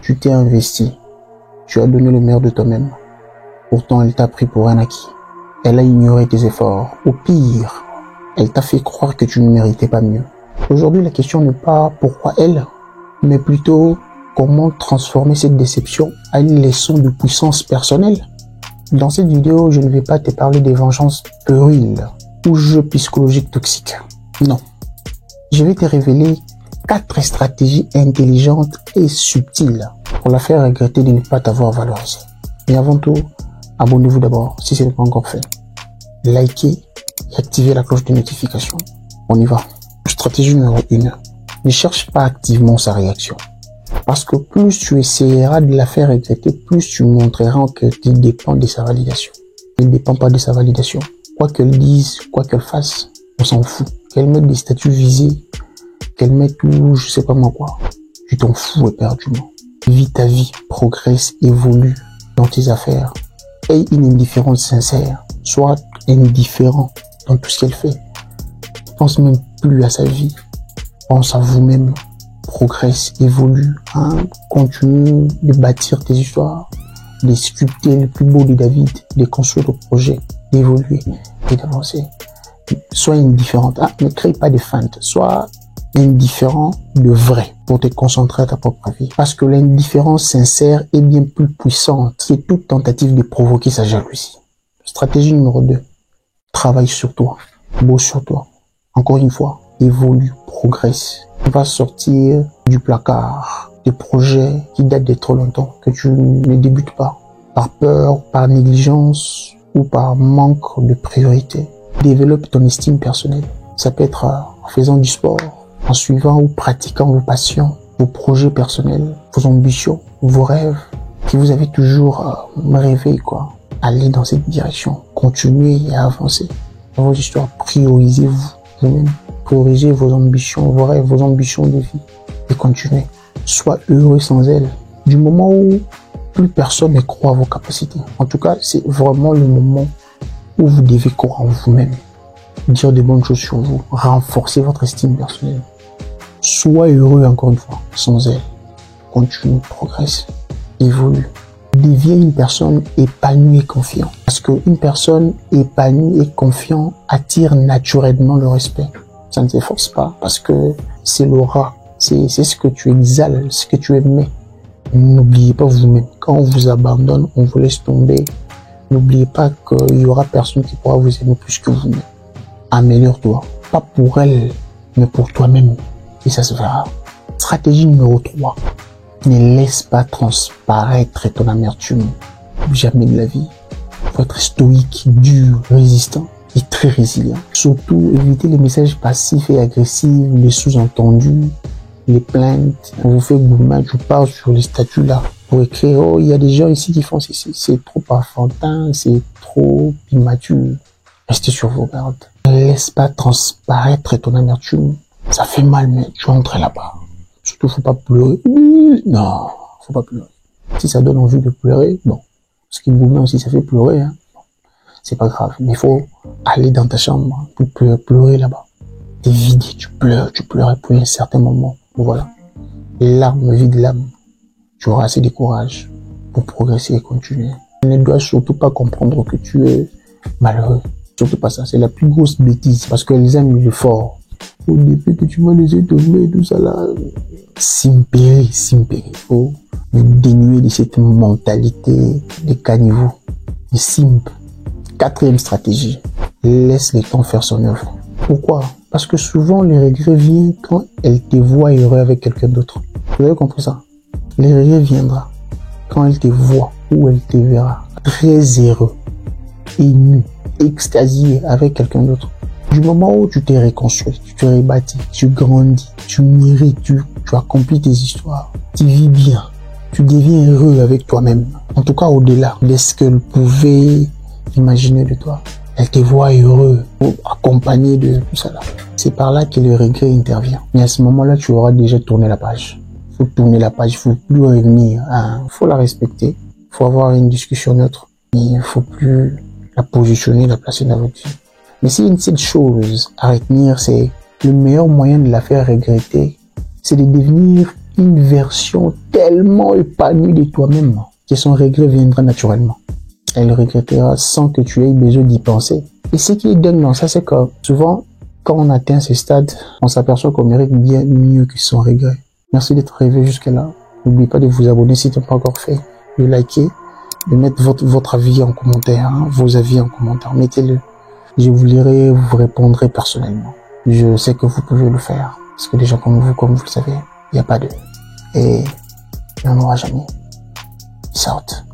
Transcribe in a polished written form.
Tu t'es investi. Tu as donné le meilleur de toi-même. Pourtant, elle t'a pris pour un acquis. Elle a ignoré tes efforts. Au pire, elle t'a fait croire que tu ne méritais pas mieux. Aujourd'hui, la question n'est pas pourquoi elle, mais plutôt comment transformer cette déception en une leçon de puissance personnelle. Dans cette vidéo, je ne vais pas te parler des vengeances puériles ou jeux psychologiques toxiques. Non. Je vais te révéler 4 stratégies intelligentes et subtiles pour la faire regretter de ne pas t'avoir valorisé. Mais avant tout, abonnez-vous d'abord si ce n'est pas encore fait. Likez et activez la cloche de notification. On y va. Stratégie numéro 1. Ne cherche pas activement sa réaction. Parce que plus tu essaieras de la faire regretter, plus tu montreras qu'il dépend de sa validation. Il ne dépend pas de sa validation. Quoi qu'elle dise, quoi qu'elle fasse, on s'en fout. Qu'elle mette des statuts visés, qu'elle mette tout, je sais pas moi quoi. Tu t'en fous éperdument. Vis ta vie, progresse, évolue dans tes affaires. Aie une indifférence sincère. Sois indifférent dans tout ce qu'elle fait. Pense même plus à sa vie. Pense à vous-même. Progresse, évolue, continue de bâtir tes histoires, de sculpter le plus beau de David, de construire ton projet, d'évoluer et d'avancer. Sois indifférente, ne crée pas de feintes, sois indifférent de vrai pour te concentrer à ta propre vie. Parce que l'indifférence sincère est bien plus puissante que toute tentative de provoquer sa jalousie. Stratégie numéro 2, travaille sur toi, bosse sur toi. Encore une fois, évolue, progresse. Va sortir du placard des projets qui datent de trop longtemps, que tu ne débutes pas, par peur, par négligence ou par manque de priorité. Développe ton estime personnelle. Ça peut être en faisant du sport, en suivant ou pratiquant vos passions, vos projets personnels, vos ambitions, vos rêves, si vous avez toujours rêvé, allez dans cette direction, continuez à avancer. Dans vos histoires, priorisez-vous vous-même. Priorisez vos ambitions, vos rêves, vos ambitions de vie et continuez. Sois heureux sans elles. Du moment où plus personne ne croit à vos capacités. En tout cas, c'est vraiment le moment où vous devez croire en vous-même. Dire de bonnes choses sur vous. Renforcer votre estime personnelle. Sois heureux encore une fois, sans elles. Continue, progresse, évolue. Deviens une personne épanouie et confiante. Parce qu'une personne épanouie et confiante attire naturellement le respect. Ça ne s'efforce pas parce que c'est l'aura, c'est ce que tu exhales, ce que tu aimais. N'oubliez pas vous-même. Quand on vous abandonne, on vous laisse tomber. N'oubliez pas qu'il y aura personne qui pourra vous aimer plus que vous-même. Améliore-toi. Pas pour elle, mais pour toi-même. Et ça se verra. Stratégie numéro 3. Ne laisse pas transparaître ton amertume. Jamais de la vie. Il faut être stoïque, dur, résistant et très résilient. Surtout, évitez les messages passifs et agressifs, les sous-entendus, les plaintes. On vous fait gourmand, je parle sur les statuts là pour écrire, oh, il y a des gens ici qui font ceci, c'est trop enfantin, c'est trop immature. Restez sur vos gardes. Ne laisse pas transparaître ton amertume. Ça fait mal, mais tu entres là-bas. Surtout, faut pas pleurer. Non, faut pas pleurer. Si ça donne envie de pleurer, bon. Parce que gourmand aussi, ça fait pleurer, c'est pas grave, mais il faut aller dans ta chambre pour pleurer là-bas. T'es vidé, tu pleures pour un certain moment. Voilà. Les larmes vident l'âme. Tu auras assez de courage pour progresser et continuer. Tu ne dois surtout pas comprendre que tu es malheureux. Surtout pas ça, c'est la plus grosse bêtise parce qu'elles aiment le fort. Au début que tu vas les étonner, tout ça là. Simpérer. Faut vous dénuer de cette mentalité de caniveau, de simp. 4e stratégie, laisse le temps faire son œuvre. Pourquoi? Parce que souvent, le regret vient quand elle te voit heureux avec quelqu'un d'autre. Vous avez compris ça? Le regret viendra quand elle te voit ou elle te verra très heureux, ému, extasié avec quelqu'un d'autre. Du moment où tu t'es reconstruit, tu t'es rebâti, tu grandis, tu mérites, tu accomplis tes histoires, tu vis bien, tu deviens heureux avec toi-même. En tout cas, au-delà de ce qu'elle pouvait imaginer de toi. Elle te voit heureux, accompagné de tout ça là. C'est par là que le regret intervient. Mais à ce moment-là, tu auras déjà tourné la page. Il faut tourner la page, il faut plus revenir. Il faut la respecter. Il faut avoir une discussion neutre. Il ne faut plus la positionner, la placer dans votre vie. Mais s'il y a une seule chose à retenir, c'est le meilleur moyen de la faire regretter, c'est de devenir une version telle tellement épanoui de toi-même que son regret viendra naturellement. Elle regrettera sans que tu aies besoin d'y penser. Et ce qui est dingue dans ça, c'est que souvent, quand on atteint ces stades, on s'aperçoit qu'on mérite bien mieux que son regret. Merci d'être arrivé jusque-là. N'oubliez pas de vous abonner si ce n'est pas encore fait, de liker, de mettre votre avis en commentaire, hein, vos avis en commentaire. Mettez-le. Je vous lirai, vous répondrai personnellement. Je sais que vous pouvez le faire. Parce que des gens comme vous le savez, il n'y a pas de... Et il n'y en aura jamais. Peace out.